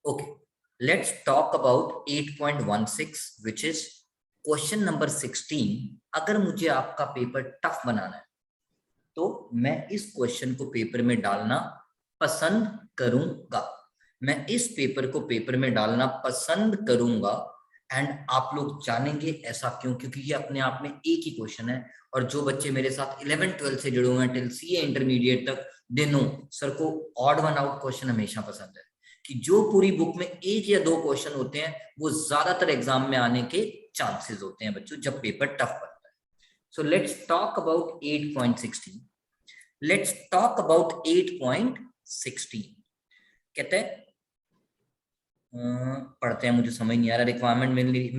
Okay, let's talk about 8.16 which is question number 16। अगर मुझे आपका पेपर टफ बनाना है तो मैं इस क्वेश्चन को पेपर में डालना पसंद करूंगा। मैं इस पेपर को पेपर में डालना पसंद करूंगा एंड आप लोग जानेंगे ऐसा क्यों, क्योंकि ये अपने आप में एक ही क्वेश्चन है। और जो बच्चे मेरे साथ 11-12 से जुड़े हुए हैं टिल सीए इंटरमीडिएट तक, दे नो सर को ऑड वन आउट क्वेश्चन हमेशा पसंद है, कि जो पूरी बुक में एक या दो क्वेश्चन होते हैं वो ज्यादातर एग्जाम में आने के चांसेस होते हैं बच्चों, जब पेपर टफ बनता है। So let's talk about 8.16। Let's talk about 8.16। कहते हैं पढ़ते हैं, मुझे समझ नहीं आ रहा, रिक्वायरमेंट मिल गई।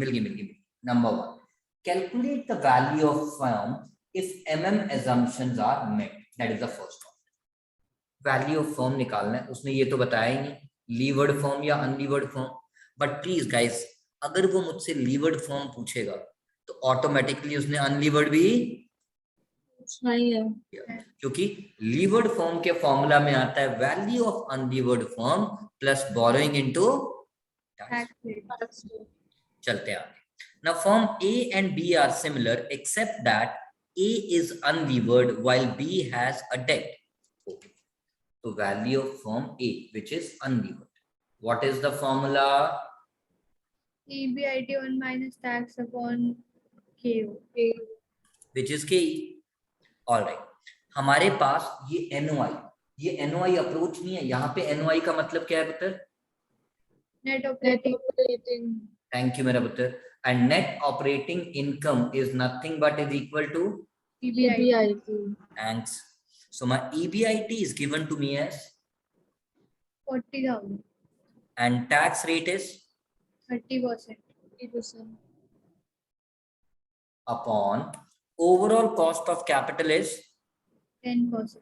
Number 1, calculate the value of firm if MM assumptions are met। That is the first one। Value of firm निकालना है, उसने ये तो बताया ही नहीं लीवर्ड फर्म या unlevered firm. But please guys, अगर वो मुझसे लीवर्ड फर्म पूछेगा तो ऑटोमेटिकली उसने अनलीवर्ड भी नहीं है, क्योंकि लीवर्ड फॉर्म के फॉर्मूला में आता है value of unlevered firm plus borrowing into tax. चलते हैं आगे। Now firm A and B are similar except that A is unlevered while B has a debt. Okay, तो value of firm A which is unlevered, what is the formula? EBIT 1 minus tax upon KO, which is K. Alright, हमारे पास ये NOI, ये NOI approach नहीं है। यहाँ पे NOI का मतलब क्या है पुत्र? net operating, थैंक यू मेरा पुत्र। And net operating income is nothing but is equal to EBIT, thanks. So my EBIT is given to me as 40,000, and tax rate is 30%, 30%, upon overall cost of capital is 10%.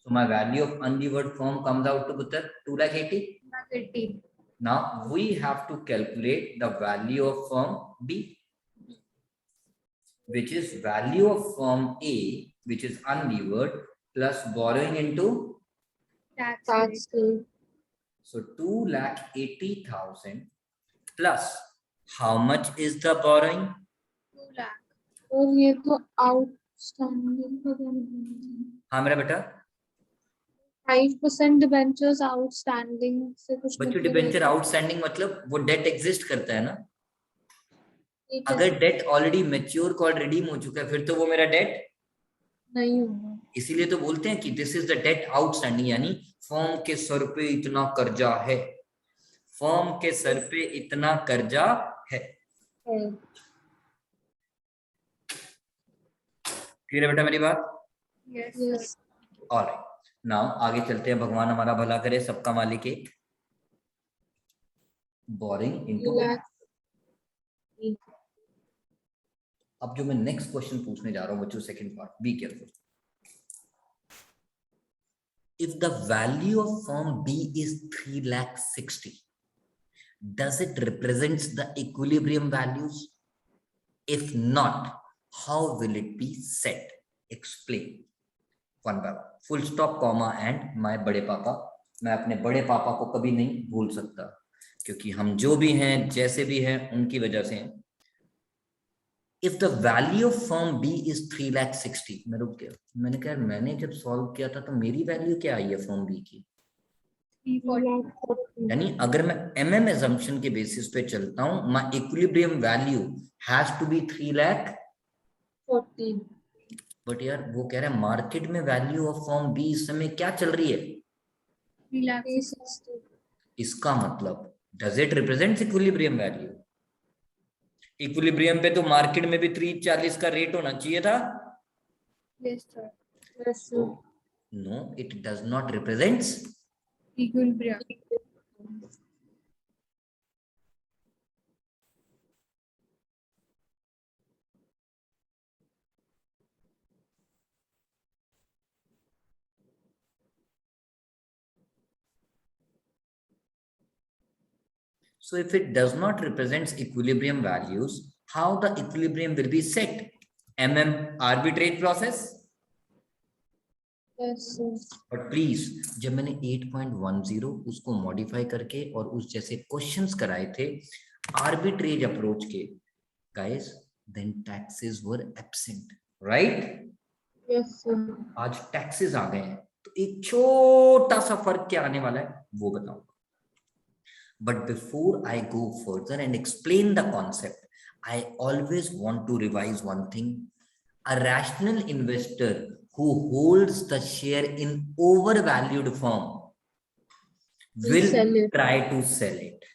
so my value of unlevered firm comes out to putter 2,80,000. 80. Now we have to calculate the value of firm B, which is value of firm A, which is unlevered, plus borrowing into Tax rate. so 2,80,000 plus how much is the borrowing? 2 lakh. और ये तो outstanding हाँ मेरा बेटा, 5% debentures outstanding से कुछ बच्चों मतलब डिबेंचर है। आउटस्टैंडिंग मतलब वो डेट एग्जिस्ट करता है ना। ठीक है, अगर debt already mature call redeem हो चुका है फिर तो वो मेरा डेट नहीं होगा। इसीलिए तो बोलते हैं कि this is the debt outstanding, यानी फर्म के सर पे इतना कर्जा है, फर्म के सर पे इतना कर्जा है। क्लियर है बेटा मेरी बात? यस, ऑलराइट, नाउ आगे चलते हैं। भगवान हमारा भला करे, सबका मालिक एक। बोरिंग इनटू, अब जो मैं नेक्स्ट क्वेश्चन पूछने जा रहा हूं बच्चों, second part, be careful. If the value of firm B is 3,60,000, does it represents the equilibrium values? If not, how will it be set? Explain one by one. Full stop, comma and my बड़े पापा। मैं अपने बड़े पापा को कभी नहीं भूल सकता, क्योंकि हम जो भी हैं जैसे भी हैं उनकी वजह से हैं। If the value of firm B is 3,60,000, मैं रुक गया, मैंने कहा मैंने जब सॉल्व किया था तो मेरी वैल्यू क्या आई है फर्म बी की, यानी अगर मैं MM assumption के बेसिस पे चलता हूं, my equilibrium value has to be 3,40,000। But यार वो कह रहा है मार्केट में वैल्यू ऑफ फर्म बी इस समय क्या चल रही है? 3,60,000। इसका मतलब does it represent equilibrium value? Equilibrium पे तो मार्केट में भी 340 का रेट होना चाहिए था। Yes, sir. Yes, sir. No, it does not represents Equilibrium. So if it does not represents equilibrium values, how the equilibrium will be set? Arbitrage process. Yes, sir. But please, जब मैंने 8.10 उसको modify करके और उस जैसे questions कराए थे arbitrage approach के, गाइस, देन टैक्सेस वर एब्सेंट, राइट? Yes, sir. आज टैक्सेस आ गए हैं, तो एक छोटा सा फर्क क्या आने वाला है वो बताऊंगा। But before I go further and explain the concept, I always want to revise one thing. A rational investor who holds the share in overvalued firm will Sell it. try to sell it.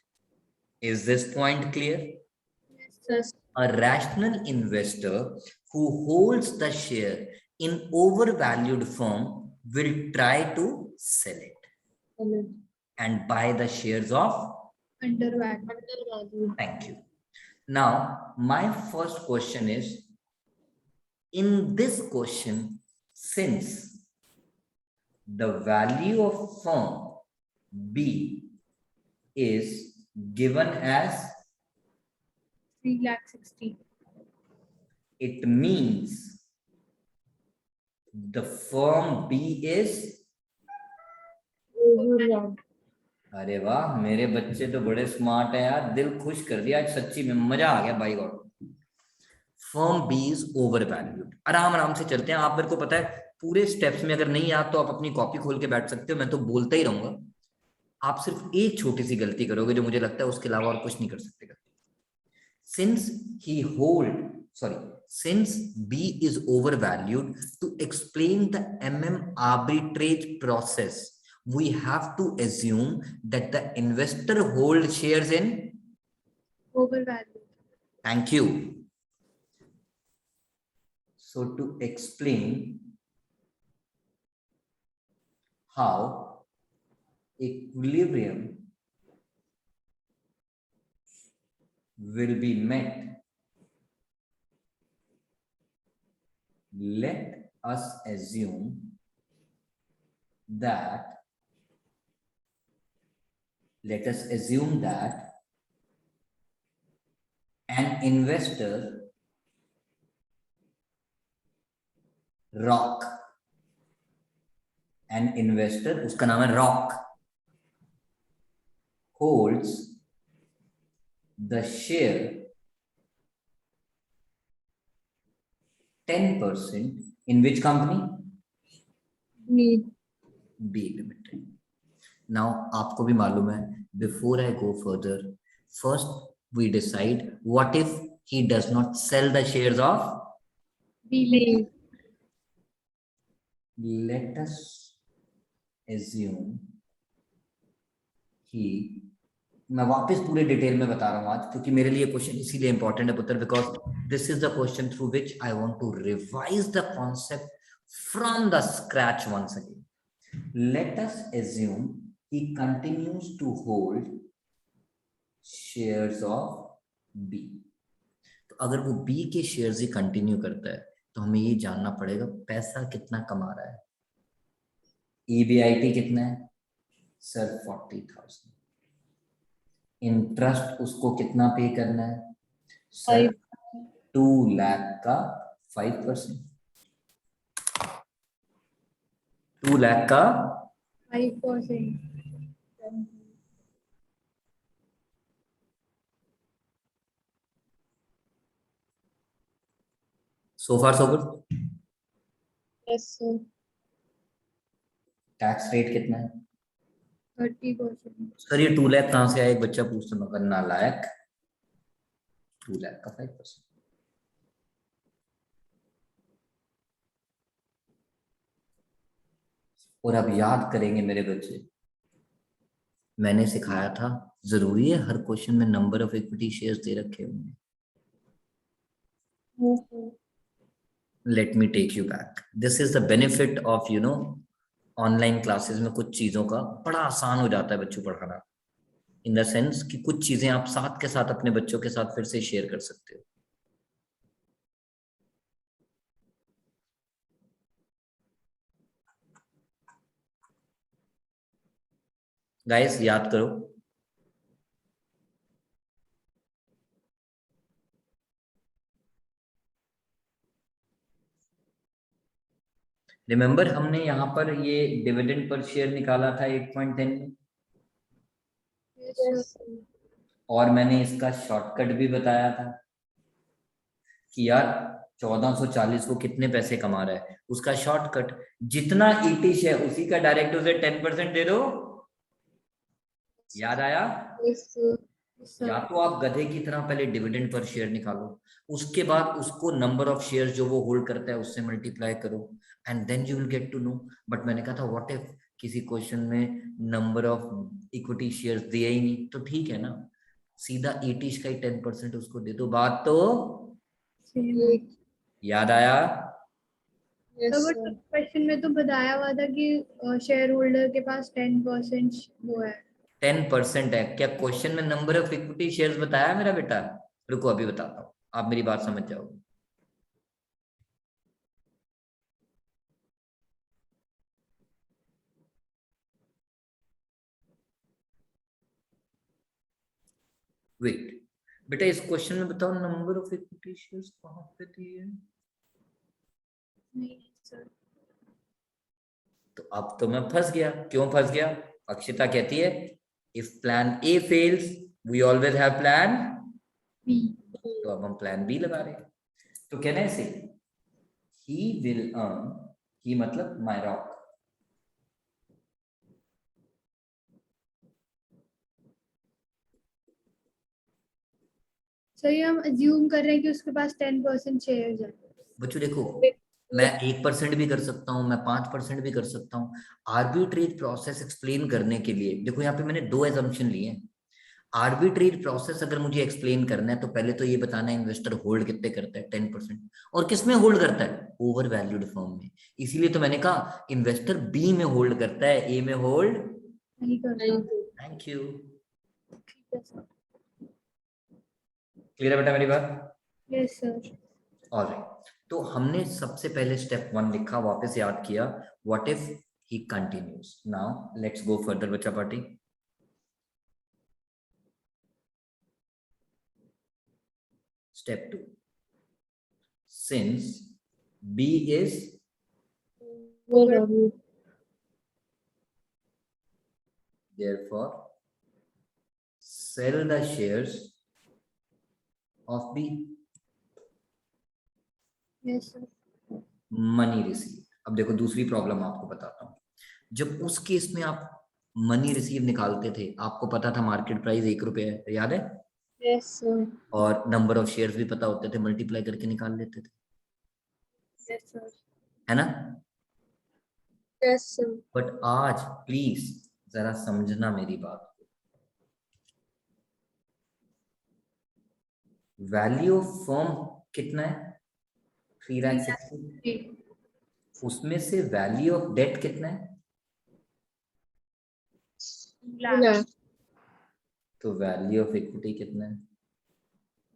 Is this point clear? Yes, A rational investor who holds the share in overvalued firm will try to sell it sell it. and buy the shares of. Undervalued. Thank you. Now, my first question is, in this question, since the value of firm B is given as, 3,60,000. it means the firm B is, Overvalued. अरे वाह, मेरे बच्चे तो बड़े smart है यार, दिल खुश कर दिया आज, सच्ची में मजा आ गया by god. Firm B is over valued. आराम आराम से चलते हैं, आप मेरे को पता है पूरे स्टेप्स में अगर नहीं याद तो आप अपनी कॉपी खोल के बैठ सकते हो, मैं तो बोलता ही रहूंगा। आप सिर्फ एक छोटी सी गलती करोगे जो मुझे लगता है, उसके अलावा और कुछ नहीं कर सकते। Since he hold, sorry, since B is overvalued, to explain the arbitrage process, we have to assume that the investor hold shares in. Overvalued. Thank you. So to explain how equilibrium will be met, let us assume that an investor, rock, an investor, उसका नाम है rock, holds the share 10% in which company? B Limited. Now आपको भी मालूम है, before I go further, first we decide what if he does not sell the shares of B. Let us assume कि, मैं वापस पूरे डिटेल में बता रहा हूं आज, क्योंकि मेरे लिए क्वेश्चन इसीलिए इंपॉर्टेंट है पुत्र, because this is the question through which I want to revise the concept from the scratch once again. Let us assume he continues to hold shares of B। तो अगर वो B के shares ही continue करता है तो हमें ये जानना पड़ेगा पैसा कितना कमा रहा है। EBIT कितना है सर? 40,000। इंटरेस्ट उसको कितना पे करना है सर? 2 लाख का 5%। 2 लाख का 5%. So far so good. Yes, sir. Tax rate कितना है 30%. सर? ये 2 लाख कहां से आया? एक बच्चा पूछता, मगर नालायक। 2 लाख का 5%। और अब याद करेंगे मेरे बच्चे, मैंने सिखाया था, जरूरी है हर क्वेश्चन में नंबर ऑफ इक्विटी शेयर्स दे रखे होंगे? Let me take you back. This is the benefit of online classes में कुछ चीजों का बड़ा आसान हो जाता है बच्चों पढ़ाना, इन द सेंस कि कुछ चीजें आप साथ के साथ अपने बच्चों के साथ फिर से शेयर कर सकते हो। गाइस याद करो, रिमेम्बर हमने यहाँ पर ये डिविडेंड पर शेयर निकाला था 8.10 में, Yes, sir. और मैंने इसका शॉर्टकट भी बताया था कि यार 1440 को कितने पैसे कमा रहा है, उसका शॉर्टकट जितना 80 है उसी का डायरेक्ट उसे 10% दे दो। याद आया? Yes, sir. Yes, sir. या तो आप गधे की तरह पहले डिविडेंड पर शेयर निकालो, उसके बाद उसको नंबर ऑफ शेयर्स जो वो होल्ड करता है उससे मल्टीप्लाई करो, and then you will get to know. But मैंने कहा था व्हाट इफ किसी क्वेश्चन में नंबर ऑफ इक्विटी शेयर्स दिए ही नहीं, तो ठीक है ना, सीधा 80 का ही 10% उसको दे दो, बात तो Same. याद आया? Sir, Yes, but sir. Question में तो बताया हुआ था कि शेयर होल्डर के पास 10% वो है। 10% है क्या? क्वेश्चन में नंबर ऑफ इक्विटी शेयर्स बताया मेरा बेटा? रुको अभी बताता हूँ, आप मेरी बात समझ जाओगे। वेट बेटा, इस क्वेश्चन में बताओ नंबर ऑफ इक्विटी शेयर्स कहाँ पे दिए हैं? नहीं सर। तो अब तो मैं फंस गया। क्यों फंस गया? अक्षिता कहती है if plan A fails we always have plan, B. तो अब हम प्लान बी लगा रहे हैं। तो कहना है से ही विल अर्न, ही मतलब माय रॉक, सर ये हम अज्यूम कर रहे हैं कि उसके पास 10% शेयर है। बच्चों देखो मैं 1% भी कर सकता हूँ, मैं 5% भी कर सकता हूँ। आर्बिट्रेज प्रोसेस एक्सप्लेन करने के लिए देखो यहाँ पे मैंने दो एजम्पशन लिए हैं। आर्बिट्रेज प्रोसेस अगर मुझे एक्सप्लेन करना है तो पहले तो ये बताना है इन्वेस्टर होल्ड कितने करता है, 10%, और किस में होल्ड करता है, ओवर वैल्यूड फर्म में। इसीलिए तो मैंने कहा इन्वेस्टर बी में होल्ड करता है, ए में होल्ड नहीं करता। Thank you. ठीक है सर। क्लियर है बेटा मेरी बात? Yes sir. ऑलराइट, तो हमने सबसे पहले स्टेप 1 लिखा, वापस याद किया, what if he continues. Now let's go further बच्चा party. Step 2. Since B is, therefore sell the shares of B. Yes sir. Money receive. अब देखो दूसरी प्रॉब्लम आपको बताता हूँ। जब उस केस में आप मनी रिसीव निकालते थे, आपको पता था मार्केट प्राइस 1 रुपया है, याद है? Yes, sir. और नंबर ऑफ शेयर्स भी पता होते थे, मल्टीप्लाई करके निकाल लेते थे, यस सर। है ना? Yes, sir. बट आज प्लीज जरा समझना मेरी बात। वैल्यू ऑफ फर्म कितना है? 3,60,000। उसमें से वैल्यू ऑफ डेट कितना है? Yeah. तो वैल्यू ऑफ इक्विटी कितना है?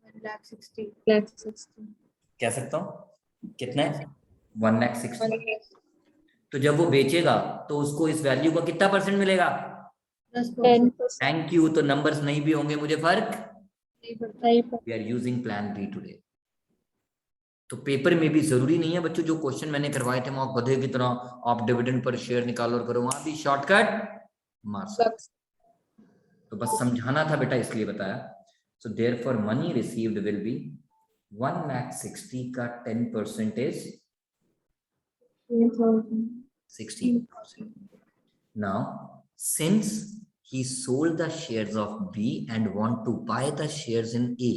1,60,000। That's 60. कह सकता हूँ कितना है? 1,60,000। तो जब वो बेचेगा तो उसको इस वैल्यू का कितना परसेंट मिलेगा? 10%। 10%. Thank you. तो नंबर्स नहीं भी होंगे मुझे फर्क, नहीं पड़ता। We are using plan B today. तो पेपर में भी जरूरी नहीं है बच्चों, जो क्वेश्चन मैंने करवाए थे वहां गधे की तरह आप डिविडेंड पर शेयर निकालो और करो, वहां भी शॉर्टकट मार सकते। तो बस समझाना था बेटा, इसलिए बताया। So therefore money received will be 1,60,000 का 10% is 60,000. Now, since he sold the shares of B and want to buy the shares in A.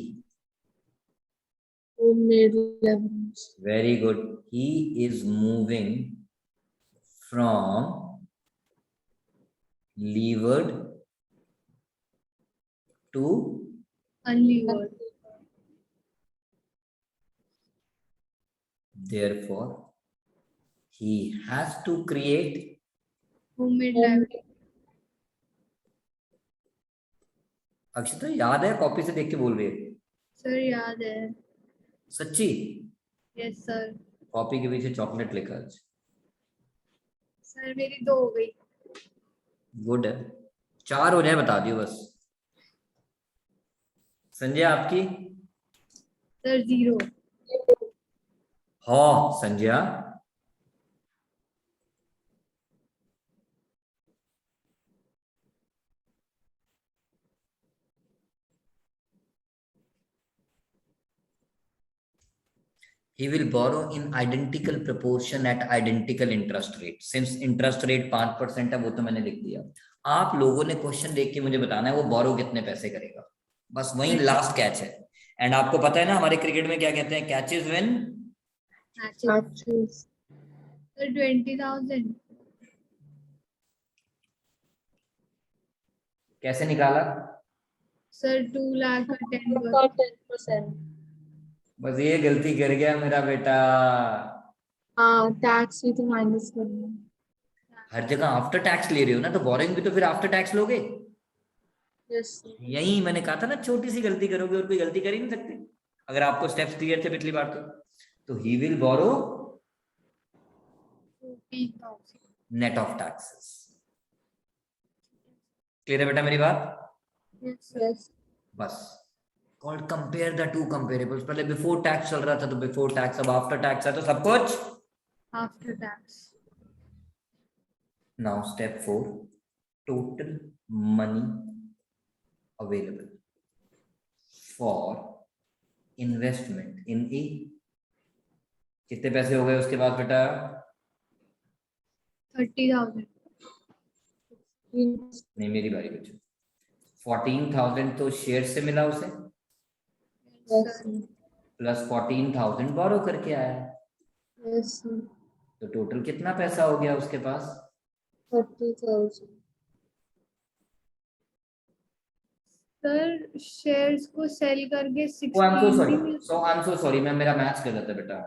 Homemade leverage. Very good. He is moving from levered to Unlevered. therefore he has to create Homemade library. अक्षता याद है? Copy से देख के बोल रही है? Sir याद है। सच्ची? Yes sir. कॉपी के पीछे चॉकलेट लिखा है। सर मेरी 2 हो गई। गुड है, 4 हो जाए बता दियो बस। संजय आपकी? सर 0। हाँ Sanjay, he will borrow in identical proportion at identical interest rate. Since interest rate 5% है, वो तो मैंने लिख दिया. आप लोगों ने क्वेश्चन देख के मुझे बताना है वो बोरो कितने पैसे करेगा. बस वही लास्ट कैच है. एंड आपको पता है ना हमारे क्रिकेट में क्या कहते हैं, catch is when Matches. Sir 20,000 कैसे निकाला. सर 2 लाख का 10%. For 10%. बस ये गलती कर गया मेरा बेटा. हाँ, टैक्स भी तो माइनस करना है. हर जगह आफ्टर टैक्स ले रहे हो ना, तो बोरिंग भी तो फिर आफ्टर टैक्स लोगे. Yes, sir. यही मैंने कहा था ना, छोटी सी गलती करोगे और कोई गलती कर ही नहीं सकते अगर आपको स्टेप्स क्लियर थे पिछली बार तो ही will borrow 14,000. Net of taxes. Clear है बेटा मेरी बात. Yes, sir. Yes. बस called compare the two comparables. पहले बिफोर टैक्स चल रहा था तो बिफोर टैक्स, अब आफ्टर टैक्स है तो सब कुछ After tax. Now step 4, total money available for investment in A. कितने पैसे हो गए उसके बाद बेटा. 30,000. नहीं मेरी बारी बच्चों. 14,000 तो शेयर से मिला उसे, Yes, Sir. sir. प्लस 14,000 बोरो करके आया. Yes, sir. तो टोटल कितना पैसा हो गया उसके पास. 30,000. सर शेयर्स को सेल करके Oh, I'm so 16 sorry. भी मिल. So I'm so sorry. मैं मेरा मैथ्स गलत है बेटा.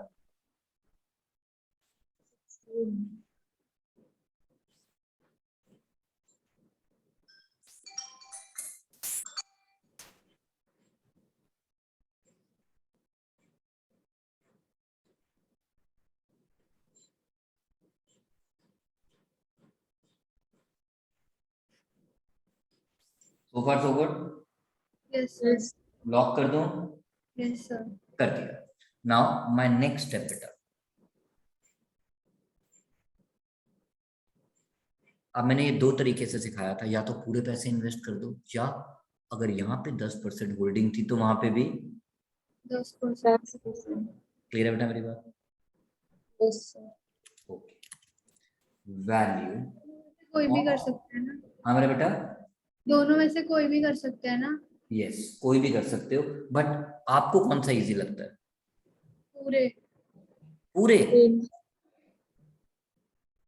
So far so good. Yes, sir. Yes. Lock कर दूं. Yes, sir. कर दिया. नाउ माय नेक्स्ट स्टेप बेटा. अब मैंने ये दो तरीके से सिखाया था, या तो पूरे पैसे इन्वेस्ट कर दो, या अगर यहाँ पे 10% होल्डिंग थी तो वहां पे भी. 10%. 10%. क्लियर है बेटा मेरी बात. Yes, sir. ओके. वैल्यू. कोई भी कर सकता है ना. हाँ मेरा बेटा. दोनों में से कोई भी कर सकता है ना. यस कोई भी कर सकते हो, बट आपको कौन सा इजी लगता है. पूरे. पूरे. Same.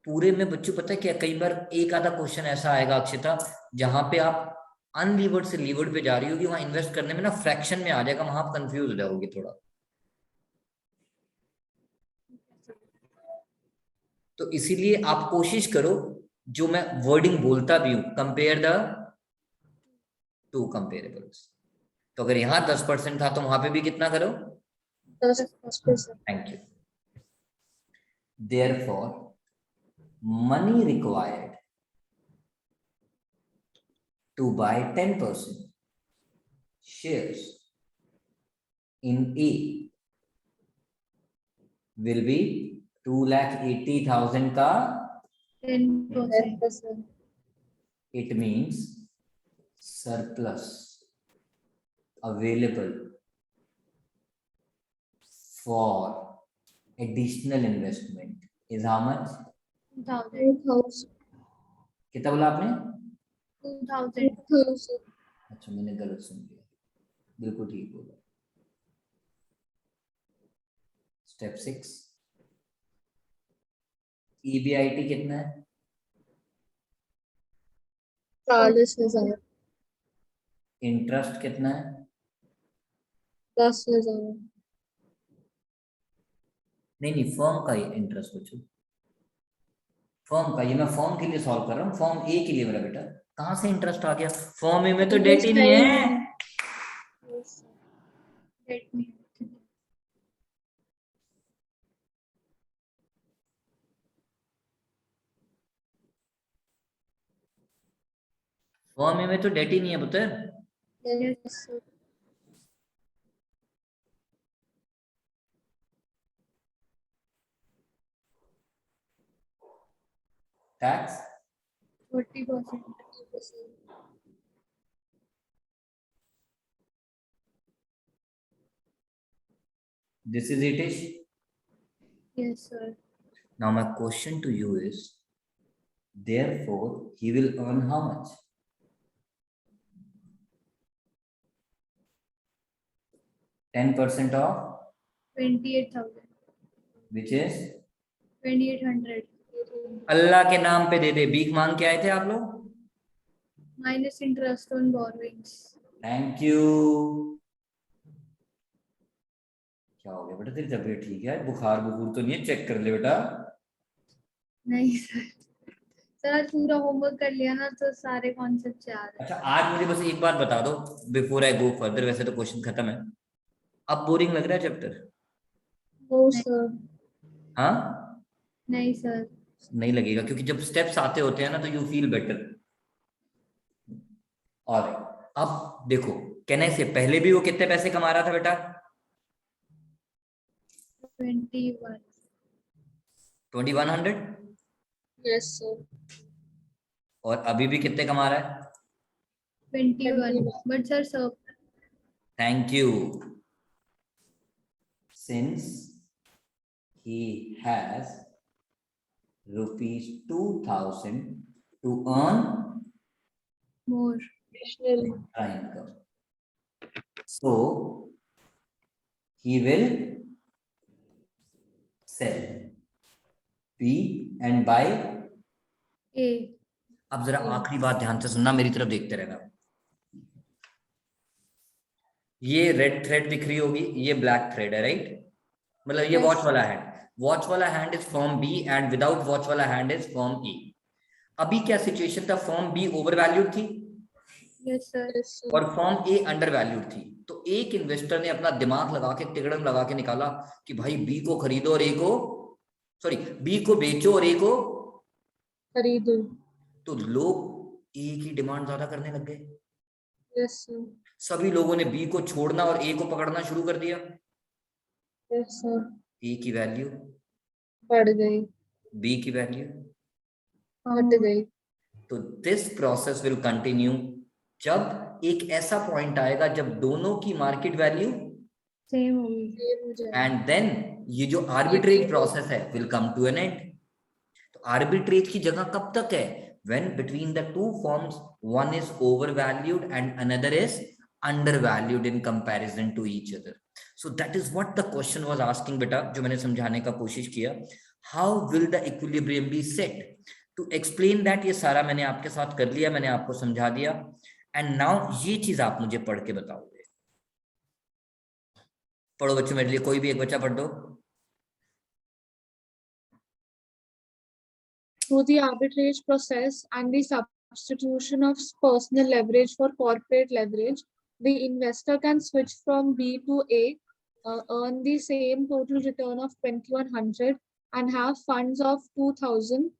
पूरे में बच्चों पता है क्या, कई बार एक आधा क्वेश्चन ऐसा आएगा अक्षिता जहां पे आप अनलीवर्ड से लीवर्ड पे जा रही होगी, वहां इन्वेस्ट करने में ना फ्रैक्शन में आ जाएगा, वहां आप कंफ्यूज हो जाओगे थोड़ा. तो इसीलिए आप कोशिश करो जो मैं वर्डिंग बोलता भी हूं, कंपेयर द टू कंपेरेबल्स. तो अगर यहाँ 10% था तो वहां पे भी कितना करो. 10%. Thank you. Therefore money required to buy 10% shares in A will be 2,80,000 का. 10%. 10%. It means surplus available for additional investment is how much. 2,000. 2,000. कितना बोला आपने. 2,000. 2,000. अच्छा मैंने गलत सुन लिया, बिल्कुल ठीक बोला. स्टेप 6, EBIT कितना है. 40,000. इंटरेस्ट कितना है. 10,000. नहीं फर्म का ही इंटरेस्ट बच्चों, फर्म का. ये मैं फर्म के लिए सॉल्व कर रहा हूँ, फर्म ए के लिए मेरा बेटा. कहाँ से इंटरेस्ट आ गया, फर्म ए में तो डेट ही नहीं है. Yes, sir. Let me. Firm A में तो डेट ही नहीं है पुत्र. Yes, sir. Tax 40%. 40%. This is it is Yes, sir. Now my question to you is, therefore he will earn how much? 10% of 28,000. which is 2,800. अल्लाह के नाम पे दे दे, भीख मांग के आए थे आप लोग? Minus interest on borrowings. Thank you. क्या हो गया बेटा, तेरी तबीयत ठीक है? बुखार बुखार तो नहीं है? चेक कर ले बेटा। नहीं सर, सर आज पूरा होमवर्क कर लिया ना तो सारे कॉन्सेप्ट याद है। अच्छा, आज मुझे बस एक बात बता दो बिफोर आई गो फर्दर, वैसे तो क्वेश्चन खत्म है, अब बोरिंग लग रहा है चैप्टर? No, sir. हाँ, नहीं सर। नहीं लगेगा, क्योंकि जब स्टेप्स आते होते हैं ना तो यू फील बेटर। और अब देखो, कहने से पहले भी वो कितने पैसे कमा रहा था बेटा? 21. 2100। Yes, sir. और अभी भी कितने कमा रहा है? 21. But sir, sir, thank you. Since he has rupees 2000 to earn more. extra income, so he will sell B and buy। A. अब जरा आखिरी बात ध्यान से सुनना, मेरी तरफ देखते रहना। ये रेड थ्रेड दिख रही होगी, ये ब्लैक थ्रेड है, राइट? मतलब ये Yes. वॉच वाला हैंड, वॉच वाला hand is firm B and without watch वाला हैंड इज फॉर्म ए। अभी क्या सिचुएशन था? फॉर्म बी ओवर वैल्यूड थी Yes sir. Yes, sir. और फॉर्म ए अंडर वैल्यूड थी। तो एक इन्वेस्टर ने अपना दिमाग लगा के, तिगड़म लगा के निकाला कि भाई बी को खरीदो और ए को, सॉरी, बी को बेचो और ए को खरीदो। तो लोग ए की डिमांड ज्यादा करने लग गए। Yes, sir. सभी लोगों ने बी को छोड़ना और ए को पकड़ना शुरू कर दिया। Yes, sir. ए की वैल्यू बढ़ गई, बी की वैल्यू घट गई। तो दिस प्रोसेस विल कंटिन्यू। जब एक ऐसा पॉइंट आएगा जब दोनों की मार्केट वैल्यू Same होगी। Same हो जाएगा। एंड देन ये जो आर्बिट्रेज प्रोसेस है will come to an end. तो आर्बिट्रेज की जगह कब तक है? when between the two forms one is overvalued and another is undervalued in comparison to each other. So that is what the question was asking beta, जो मैंने समझाने का कोशिश किया। how will the equilibrium be set? to explain that ये सारा मैंने आपके साथ कर लिया, मैंने आपको समझा दिया। and now ये चीज आप मुझे पढ़ के बताओगे। पढ़ो बच्चों, मेरे लिए कोई भी एक बच्चा पढ़ दो। Through the arbitrage process and the substitution of personal leverage for corporate leverage, the investor can switch from B to A, earn the same total return of 2,100 and have funds of 2,000,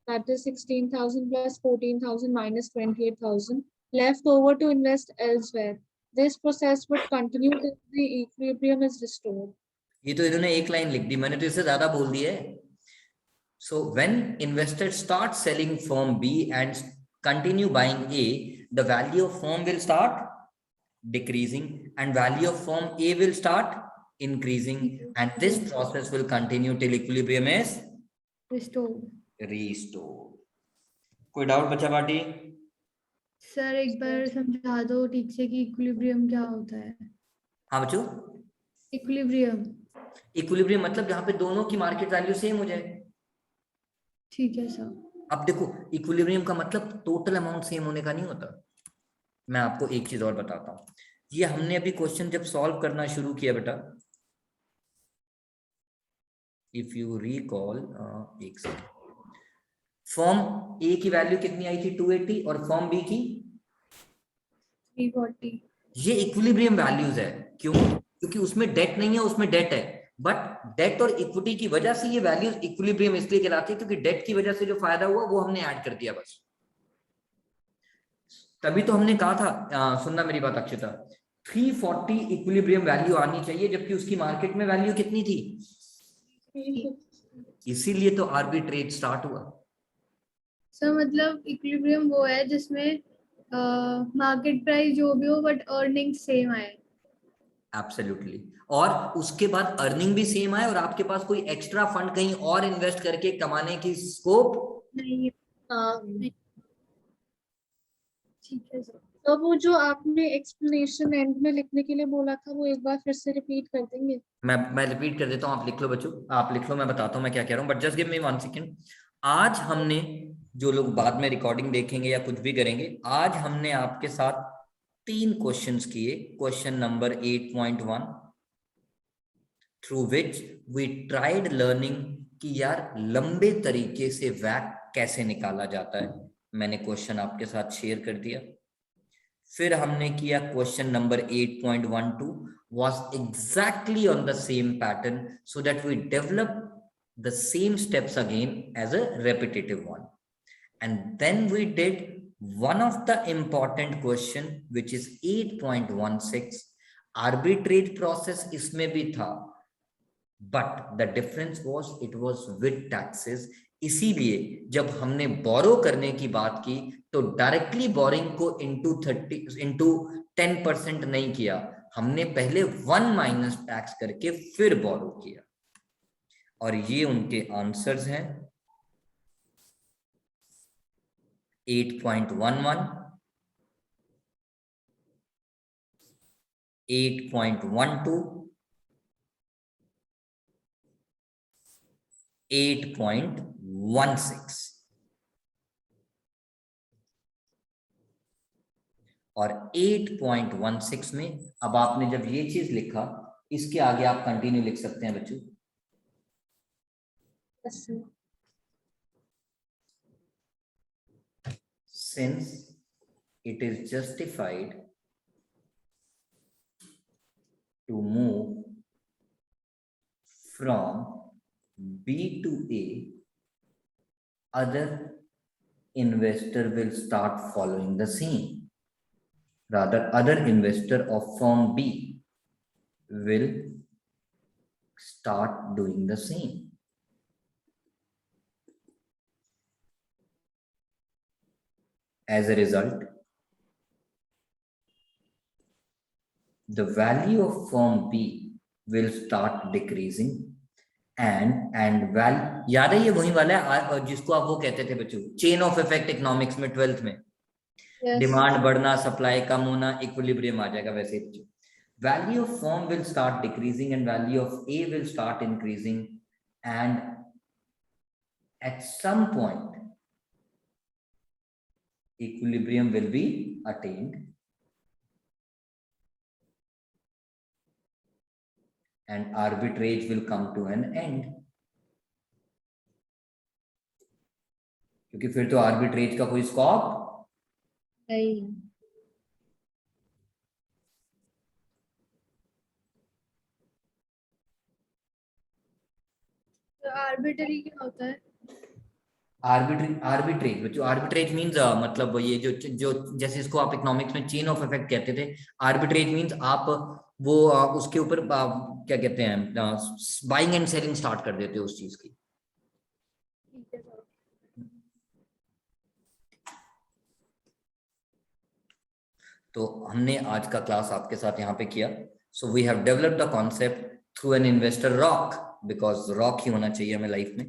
that is 16,000 plus 14,000 minus 28,000 left over to invest elsewhere. This process would continue till the equilibrium is restored. ये तो इन्होंने एक line लिख दी, मैंने तो इससे ज्यादा बोल दी है। So when investors start selling firm B and continue buying A, the value of firm will start decreasing and value of firm A will start increasing, and this process will continue till equilibrium is Restored. restored. कोई doubt बचा party? Sir एक बार समझा दो ठीक से कि equilibrium क्या होता है। हाँ बच्चों, इक्विलिब्रियम इक्विलिब्रियम मतलब जहां पे दोनों की मार्केट वैल्यू सेम हो जाए। ठीक है सर। अब देखो, इक्विलिब्रियम का मतलब टोटल अमाउंट सेम होने का नहीं होता। मैं आपको एक चीज और बताता हूँ। ये हमने अभी क्वेश्चन जब सॉल्व करना शुरू किया बेटा, इफ यू रिकॉल, एक सेकंड, फॉर्म ए की वैल्यू कितनी आई थी? 280 और फॉर्म बी की 340। ये इक्विलिब्रियम वैल्यूज है। क्यों? क्योंकि उसमें डेट नहीं है, उसमें डेट है, बट डेट और इक्विटी की वजह से ये वैल्यूज इक्विलिब्रियम इसलिए कहलाती है क्योंकि डेट की वजह से जो फायदा हुआ वो हमने ऐड कर दिया बस। तभी तो हमने कहा था, सुनना मेरी बात अक्षिता, 340 इक्विलिब्रियम वैल्यू आनी चाहिए, जबकि उसकी मार्केट में वैल्यू कितनी थी? इसीलिए तो आर्बिट्रेज स्टार्ट हुआ। सर मतलब इक्विलिब्रियम वो है जिसमें मार्केट प्राइस जो भी हो बट अर्निंग सेम आए। एब्सोल्युटली। और उसके बाद अर्निंग भी सेम आए और आपके पास कोई एक्स्ट्रा फंड कहीं और इन्वेस्ट करके कमाने की स्कोप नहीं। हाँ, ठीक है सर। तो वो जो आपने एक्सप्लेनेशन एंड में लिखने के लिए बोला था वो एक बार फिर से रिपीट कर देंगे? मैं रिपीट कर देता हूँ, आप लिख लो बच्चों, आप लिख लो, मैं बताता हूँ मैं क्या कह रहा हूँ, but just give me 1 second. आज हमने, जो लोग बाद में रिकॉर्डिंग देखेंगे या कुछ भी करेंगे, आज हमने आपके साथ 3 क्वेश्चंस किए। Question number 8.1 through which we tried learning कि यार लंबे तरीके से वैक कैसे निकाला जाता है। मैंने क्वेश्चन आपके साथ शेयर कर दिया। फिर हमने किया question number 8.12 was exactly on the same pattern so that we develop the same steps again as a repetitive one. And then we did one of the important question which is 8.16 arbitrage process इसमें भी था, but the difference was it was with taxes। इसीलिए जब हमने बोरो करने की बात की तो डायरेक्टली बोरिंग को इंटू 10% नहीं किया, हमने पहले 1 माइनस टैक्स करके फिर बोरो किया। और ये उनके आंसर्स हैं 8.11, 8.12, 8.16 और 8.16 में अब आपने जब ये चीज लिखा, इसके आगे आप कंटिन्यू लिख सकते हैं बच्चों। Since it is justified to move from B to A, other investor will start following the same. Rather, other investor of firm B will start doing the same. As a result, the value of firm B will start decreasing and value, याद है ये वही वाला है जिसको आप वो कहते थे बच्चों, चेन ऑफ इफेक्ट इकोनॉमिक्स में 12th में। Yes. डिमांड बढ़ना, सप्लाई कम होना, इक्विलिब्रियम आ जाएगा वैसे ही। Value of firm will start decreasing and value of A will start increasing and at some point equilibrium will be attained and arbitrage will come to an end। क्योंकि फिर तो आर्बिट्रेज का कोई स्कोप नहीं। तो आर्बिट्री क्या होता है? आर्बिट्रेज बच्चों, आर्बिट्रेज मींस मतलब ये जो जैसे इसको आप इकोनॉमिक्स में चेन ऑफ इफेक्ट कहते थे, आर्बिट्रेज मींस आप वो उसके ऊपर क्या कहते हैं, बाइंग एंड सेलिंग स्टार्ट कर देते हो उस चीज की। ठीक है सर। तो हमने आज का क्लास आपके साथ यहाँ पे किया। So we have developed the concept through an investor rock, because rock ही होना चाहिए हमें लाइफ में।